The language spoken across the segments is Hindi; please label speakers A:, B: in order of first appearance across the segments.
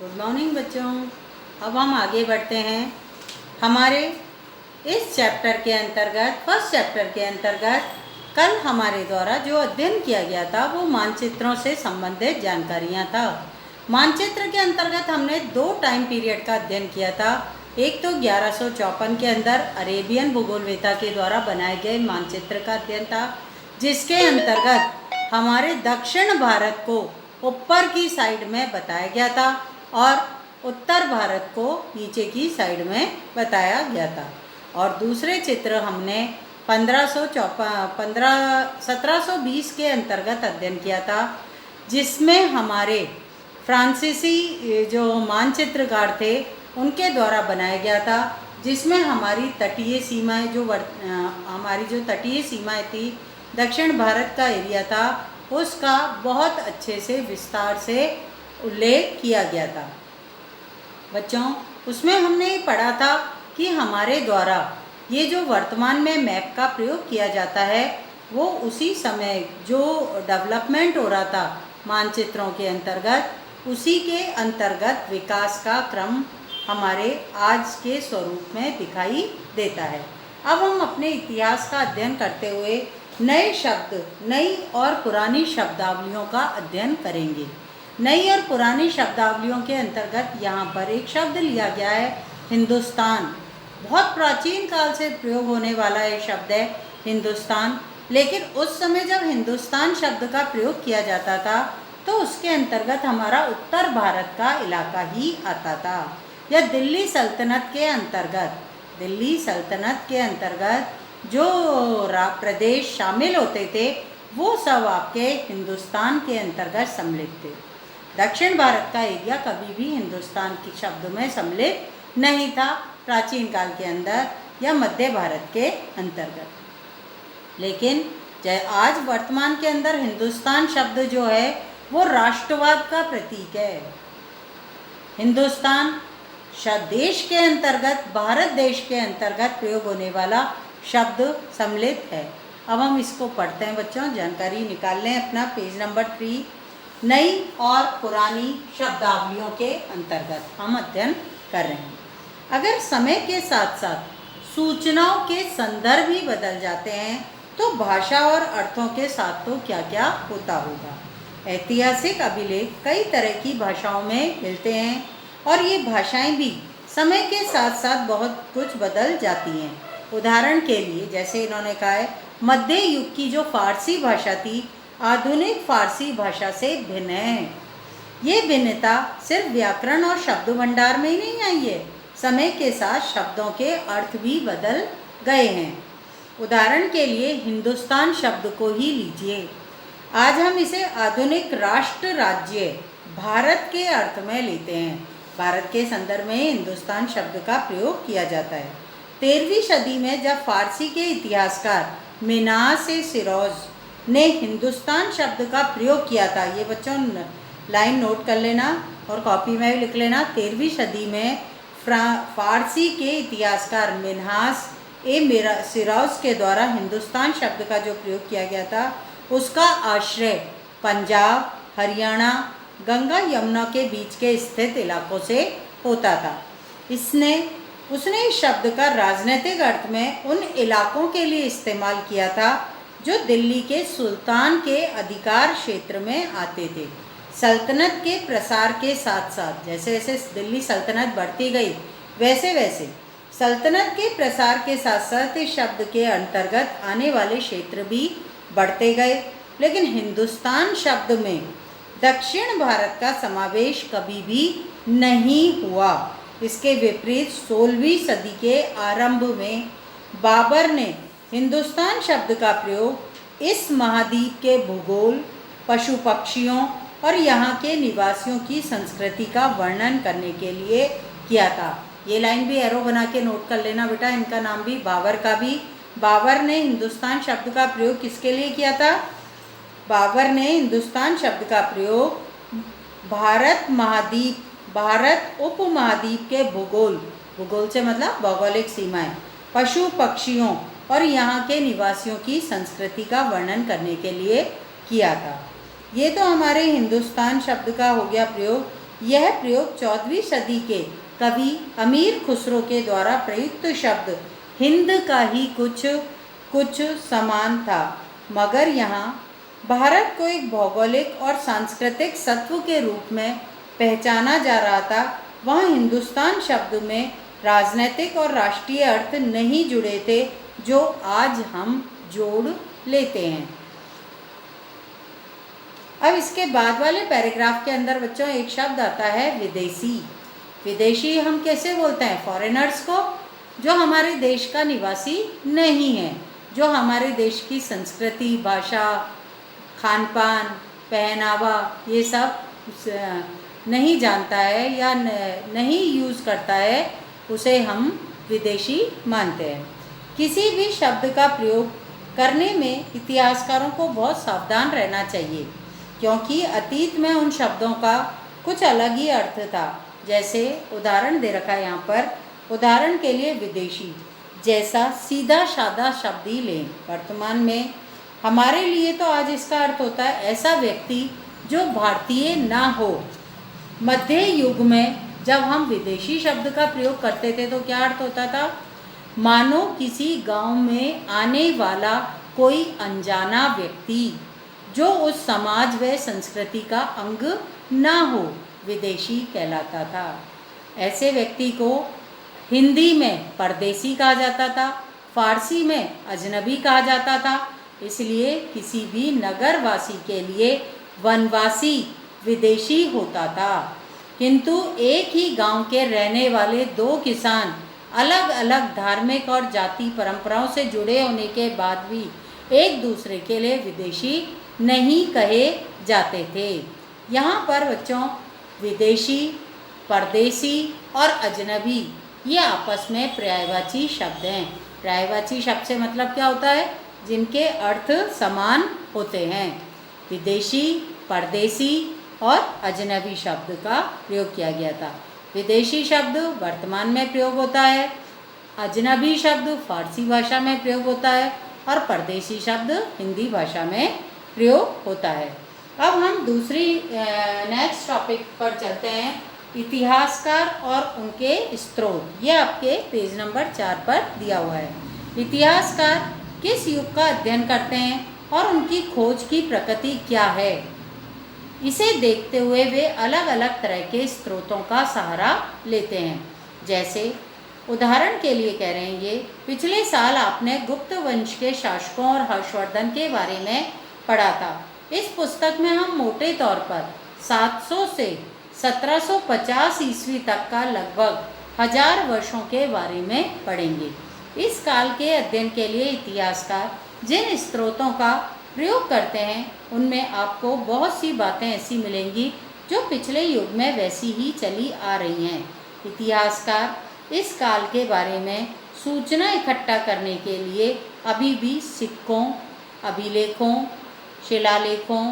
A: गुड मॉर्निंग बच्चों। अब हम आगे बढ़ते हैं हमारे इस चैप्टर के अंतर्गत, फर्स्ट चैप्टर के अंतर्गत कल हमारे द्वारा जो अध्ययन किया गया था वो मानचित्रों से संबंधित जानकारियाँ था। मानचित्र के अंतर्गत हमने 2 टाइम पीरियड का अध्ययन किया था। एक तो 1154 के अंदर अरेबियन भूगोलवेत्ता के द्वारा बनाए गए मानचित्र का अध्ययन था, जिसके अंतर्गत हमारे दक्षिण भारत को ऊपर की साइड में बताया गया था और उत्तर भारत को नीचे की साइड में बताया गया था। और दूसरे चित्र हमने 1720 के अंतर्गत अध्ययन किया था, जिसमें हमारे फ्रांसीसी जो मानचित्रकार थे उनके द्वारा बनाया गया था, जिसमें हमारी तटीय सीमाएं हमारी जो तटीय सीमाएं थी, दक्षिण भारत का एरिया था, उसका बहुत अच्छे से विस्तार से उल्लेख किया गया था। बच्चों, उसमें हमने पढ़ा था कि हमारे द्वारा ये जो वर्तमान में मैप का प्रयोग किया जाता है वो उसी समय जो डेवलपमेंट हो रहा था मानचित्रों के अंतर्गत, उसी के अंतर्गत विकास का क्रम हमारे आज के स्वरूप में दिखाई देता है। अब हम अपने इतिहास का अध्ययन करते हुए नए शब्द, नई और पुरानी शब्दावलियों का अध्ययन करेंगे। नई और पुरानी शब्दावलियों के अंतर्गत यहाँ पर एक शब्द लिया गया है हिंदुस्तान। बहुत प्राचीन काल से प्रयोग होने वाला ये शब्द है हिंदुस्तान, लेकिन उस समय जब हिंदुस्तान शब्द का प्रयोग किया जाता था तो उसके अंतर्गत हमारा उत्तर भारत का इलाका ही आता था। यह दिल्ली सल्तनत के अंतर्गत जो प्रदेश शामिल होते थे वो सब आपके हिंदुस्तान के अंतर्गत सम्मिलित थे। दक्षिण भारत का एरिया कभी भी हिंदुस्तान के शब्द में सम्मिलित नहीं था प्राचीन काल के अंदर या मध्य भारत के अंतर्गत। लेकिन आज वर्तमान के अंदर हिंदुस्तान शब्द जो है वो राष्ट्रवाद का प्रतीक है। हिंदुस्तान देश के अंतर्गत, भारत देश के अंतर्गत प्रयोग होने वाला शब्द सम्मिलित है। अब हम इसको पढ़ते हैं बच्चों, जानकारी निकाल लें अपना पेज नंबर 3। नई और पुरानी शब्दावलियों के अंतर्गत हम अध्ययन कर रहे हैं। अगर समय के साथ साथ सूचनाओं के संदर्भ भी बदल जाते हैं तो भाषा और अर्थों के साथ तो क्या क्या होता होगा। ऐतिहासिक अभिलेख कई तरह की भाषाओं में मिलते हैं और ये भाषाएं भी समय के साथ साथ बहुत कुछ बदल जाती हैं। उदाहरण के लिए जैसे इन्होंने कहा है, मध्य युग की जो फारसी भाषा थी आधुनिक फारसी भाषा से भिन्न है। ये भिन्नता सिर्फ व्याकरण और शब्द भंडार में ही नहीं आई है, समय के साथ शब्दों के अर्थ भी बदल गए हैं। उदाहरण के लिए हिंदुस्तान शब्द को ही लीजिए। आज हम इसे आधुनिक राष्ट्र राज्य भारत के अर्थ में लेते हैं। भारत के संदर्भ में हिंदुस्तान शब्द का प्रयोग किया जाता है। 13वीं सदी में जब फारसी के इतिहासकार मिन्हास-ए-शिराज ने हिंदुस्तान शब्द का प्रयोग किया था, ये बच्चों लाइन नोट कर लेना और कॉपी में भी लिख लेना। 13वीं सदी में फारसी के इतिहासकार मिन्हास-ए-शिराज के द्वारा हिंदुस्तान शब्द का जो प्रयोग किया गया था उसका आश्रय पंजाब, हरियाणा, गंगा यमुना के बीच के स्थित इलाकों से होता था। उसने इस शब्द का राजनीतिक अर्थ में उन इलाकों के लिए इस्तेमाल किया था जो दिल्ली के सुल्तान के अधिकार क्षेत्र में आते थे। सल्तनत के प्रसार के साथ साथ जैसे जैसे दिल्ली सल्तनत बढ़ती गई वैसे वैसे सल्तनत के प्रसार के साथ साथ इस शब्द के अंतर्गत आने वाले क्षेत्र भी बढ़ते गए। लेकिन हिंदुस्तान शब्द में दक्षिण भारत का समावेश कभी भी नहीं हुआ। इसके विपरीत 16वीं सदी के आरंभ में बाबर ने हिंदुस्तान शब्द का प्रयोग इस महाद्वीप के भूगोल, पशु पक्षियों और यहाँ के निवासियों की संस्कृति का वर्णन करने के लिए किया था। ये लाइन भी एरो बना के नोट कर लेना बेटा, इनका नाम भी बाबर का भी। बाबर ने हिंदुस्तान शब्द का प्रयोग किसके लिए किया था? बाबर ने हिंदुस्तान शब्द का प्रयोग भारत उपमहाद्वीप के भूगोल से मतलब भौगोलिक सीमाएं, पशु पक्षियों और यहाँ के निवासियों की संस्कृति का वर्णन करने के लिए किया था। ये तो हमारे हिंदुस्तान शब्द का हो गया प्रयोग। यह प्रयोग 14वीं सदी के कवि अमीर खुसरो के द्वारा प्रयुक्त शब्द हिंद का ही कुछ समान था, मगर यहाँ भारत को एक भौगोलिक और सांस्कृतिक सत्व के रूप में पहचाना जा रहा था। वहाँ हिंदुस्तान शब्द में राजनैतिक और राष्ट्रीय अर्थ नहीं जुड़े थे, जो आज हम जोड़ लेते हैं। अब इसके बाद वाले पैराग्राफ के अंदर बच्चों एक शब्द आता है विदेशी। विदेशी हम कैसे बोलते हैं? फॉरेनर्स को, जो हमारे देश का निवासी नहीं है, जो हमारे देश की संस्कृति, भाषा, खान पान, पहनावा ये सब नहीं जानता है या नहीं यूज़ करता है, उसे हम विदेशी मानते हैं। किसी भी शब्द का प्रयोग करने में इतिहासकारों को बहुत सावधान रहना चाहिए, क्योंकि अतीत में उन शब्दों का कुछ अलग ही अर्थ था। जैसे उदाहरण दे रखा है यहाँ पर, उदाहरण के लिए विदेशी जैसा सीधा साधा शब्द ही लें। वर्तमान में हमारे लिए तो आज इसका अर्थ होता है ऐसा व्यक्ति जो भारतीय ना हो। मध्य युग में जब हम विदेशी शब्द का प्रयोग करते थे तो क्या अर्थ होता था? मानो किसी गांव में आने वाला कोई अनजाना व्यक्ति जो उस समाज व संस्कृति का अंग ना हो, विदेशी कहलाता था। ऐसे व्यक्ति को हिंदी में परदेसी कहा जाता था, फारसी में अजनबी कहा जाता था। इसलिए किसी भी नगरवासी के लिए वनवासी विदेशी होता था। किंतु एक ही गांव के रहने वाले दो किसान अलग अलग धार्मिक और जाति परंपराओं से जुड़े होने के बाद भी एक दूसरे के लिए विदेशी नहीं कहे जाते थे। यहाँ पर बच्चों विदेशी, परदेसी और अजनबी ये आपस में पर्यायवाची शब्द हैं। पर्यायवाची शब्द से मतलब क्या होता है? जिनके अर्थ समान होते हैं। विदेशी, परदेसी और अजनबी शब्द का प्रयोग किया गया था। विदेशी शब्द वर्तमान में प्रयोग होता है, अजनबी शब्द फारसी भाषा में प्रयोग होता है और परदेसी शब्द हिंदी भाषा में प्रयोग होता है। अब हम दूसरी नेक्स्ट टॉपिक पर चलते हैं, इतिहासकार और उनके स्रोत। ये आपके पेज नंबर 4 पर दिया हुआ है। इतिहासकार किस युग का अध्ययन करते हैं और उनकी खोज की प्रकृति क्या है, इसे देखते हुए वे अलग अलग तरह के स्रोतों का सहारा लेते हैं। जैसे उदाहरण के लिए कह रहे हैं, ये पिछले साल आपने गुप्त वंश के शासकों और हर्षवर्धन के बारे में पढ़ा था। इस पुस्तक में हम मोटे तौर पर 700 से 1750 ईस्वी तक का लगभग 1000 वर्षों के बारे में पढ़ेंगे। इस काल के अध्ययन के लिए इतिहासकार जिन स्रोतों का प्रयोग करते हैं उनमें आपको बहुत सी बातें ऐसी मिलेंगी जो पिछले युग में वैसी ही चली आ रही हैं। इतिहासकार इस काल के बारे में सूचना इकट्ठा करने के लिए अभी भी सिक्कों, अभिलेखों, शिलालेखों,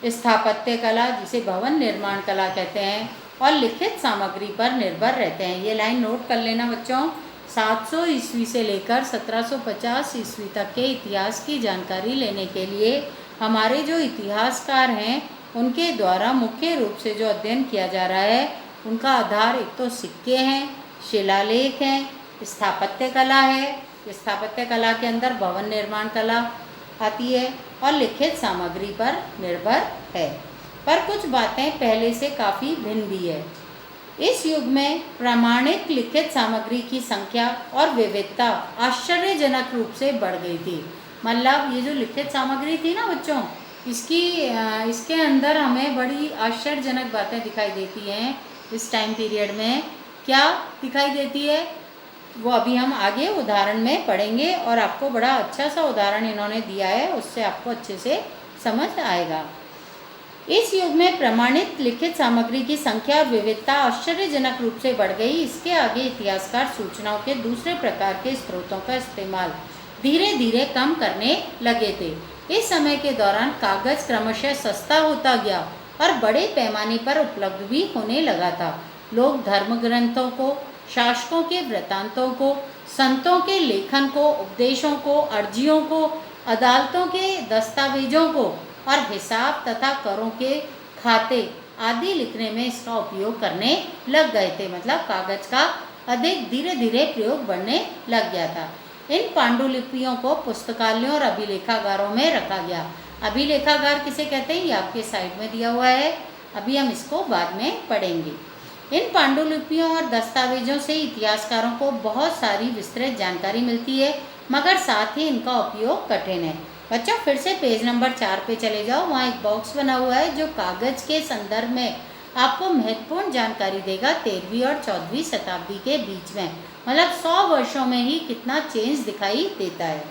A: स्थापत्य कला जिसे भवन निर्माण कला कहते हैं और लिखित सामग्री पर निर्भर रहते हैं। ये लाइन नोट कर लेना बच्चों। 700 ईस्वी से लेकर 1750 ईस्वी तक के इतिहास की जानकारी लेने के लिए हमारे जो इतिहासकार हैं उनके द्वारा मुख्य रूप से जो अध्ययन किया जा रहा है उनका आधार एक तो सिक्के हैं, शिलालेख हैं, स्थापत्य कला है। स्थापत्य कला के अंदर भवन निर्माण कला आती है और लिखित सामग्री पर निर्भर है। पर कुछ बातें पहले से काफ़ी भिन्न भी है। इस युग में प्रमाणित लिखित सामग्री की संख्या और विविधता आश्चर्यजनक रूप से बढ़ गई थी। मतलब ये जो लिखित सामग्री थी ना बच्चों, इसके अंदर हमें बड़ी आश्चर्यजनक बातें दिखाई देती हैं। इस टाइम पीरियड में क्या दिखाई देती है वो अभी हम आगे उदाहरण में पढ़ेंगे और आपको बड़ा अच्छा सा उदाहरण इन्होंने दिया है, उससे आपको अच्छे से समझ आएगा। इस युग में प्रमाणित लिखित सामग्री की संख्या और विविधता आश्चर्यजनक रूप से बढ़ गई। इसके आगे इतिहासकार सूचनाओं के दूसरे प्रकार के स्रोतों का इस्तेमाल धीरे धीरे कम करने लगे थे। इस समय के दौरान कागज क्रमशः सस्ता होता गया और बड़े पैमाने पर उपलब्ध भी होने लगा था। लोग धर्म ग्रंथों को, शासकों के वृत्तांतों को, संतों के लेखन को, उपदेशों को, अर्जियों को, अदालतों के दस्तावेजों को और हिसाब तथा करों के खाते आदि लिखने में इसका उपयोग करने लग गए थे। मतलब कागज का अधिक धीरे धीरे प्रयोग बढ़ने लग गया था। इन पांडुलिपियों को पुस्तकालयों और अभिलेखागारों में रखा गया। अभिलेखागार किसे कहते हैं, ये आपके साइड में दिया हुआ है, अभी हम इसको बाद में पढ़ेंगे। इन पांडुलिपियों और दस्तावेजों से इतिहासकारों को बहुत सारी विस्तृत जानकारी मिलती है, मगर साथ ही इनका उपयोग कठिन है। बच्चों फिर से पेज नंबर 4 पे चले जाओ, वहाँ एक बॉक्स बना हुआ है जो कागज के संदर्भ में आपको महत्वपूर्ण जानकारी देगा 13वीं और 14वीं शताब्दी के बीच में। मतलब 100 वर्षों में ही कितना चेंज दिखाई देता है।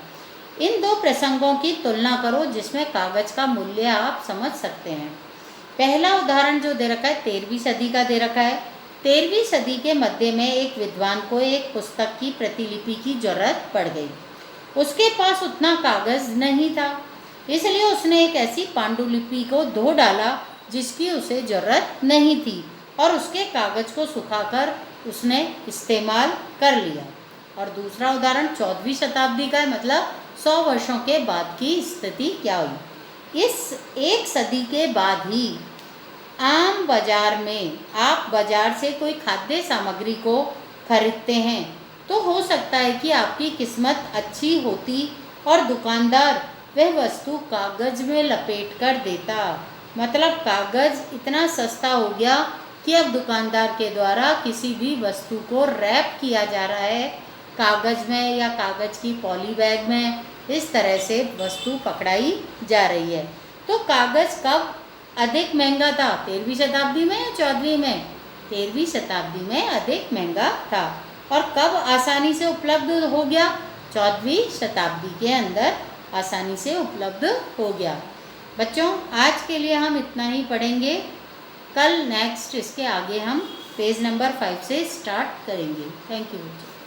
A: इन दो प्रसंगों की तुलना करो जिसमें कागज का मूल्य आप समझ सकते हैं। पहला उदाहरण जो दे रखा है 13वीं सदी का दे रखा है। 13वीं सदी के मध्य में एक विद्वान को एक पुस्तक की प्रतिलिपि की जरूरत पड़ गई। उसके पास उतना कागज नहीं था, इसलिए उसने एक ऐसी पांडुलिपि को धो डाला जिसकी उसे जरूरत नहीं थी और उसके कागज को सुखाकर उसने इस्तेमाल कर लिया। और दूसरा उदाहरण 14वीं शताब्दी का है, मतलब 100 वर्षों के बाद की स्थिति क्या हुई। इस एक सदी के बाद ही आम बाजार में आप बाजार से कोई खाद्य सामग्री को खरीदते हैं तो हो सकता है कि आपकी किस्मत अच्छी होती और दुकानदार वह वस्तु कागज में लपेट कर देता। मतलब कागज इतना सस्ता हो गया कि अब दुकानदार के द्वारा किसी भी वस्तु को रैप किया जा रहा है कागज में या कागज की पॉली बैग में, इस तरह से वस्तु पकड़ाई जा रही है। तो कागज कब अधिक महंगा था, 13वीं शताब्दी में या 14वीं में? 13वीं शताब्दी में अधिक महंगा था। और कब आसानी से उपलब्ध हो गया? 14वीं शताब्दी के अंदर आसानी से उपलब्ध हो गया। बच्चों आज के लिए हम इतना ही पढ़ेंगे, कल नेक्स्ट इसके आगे हम पेज नंबर 5 से स्टार्ट करेंगे। थैंक यू बच्चों।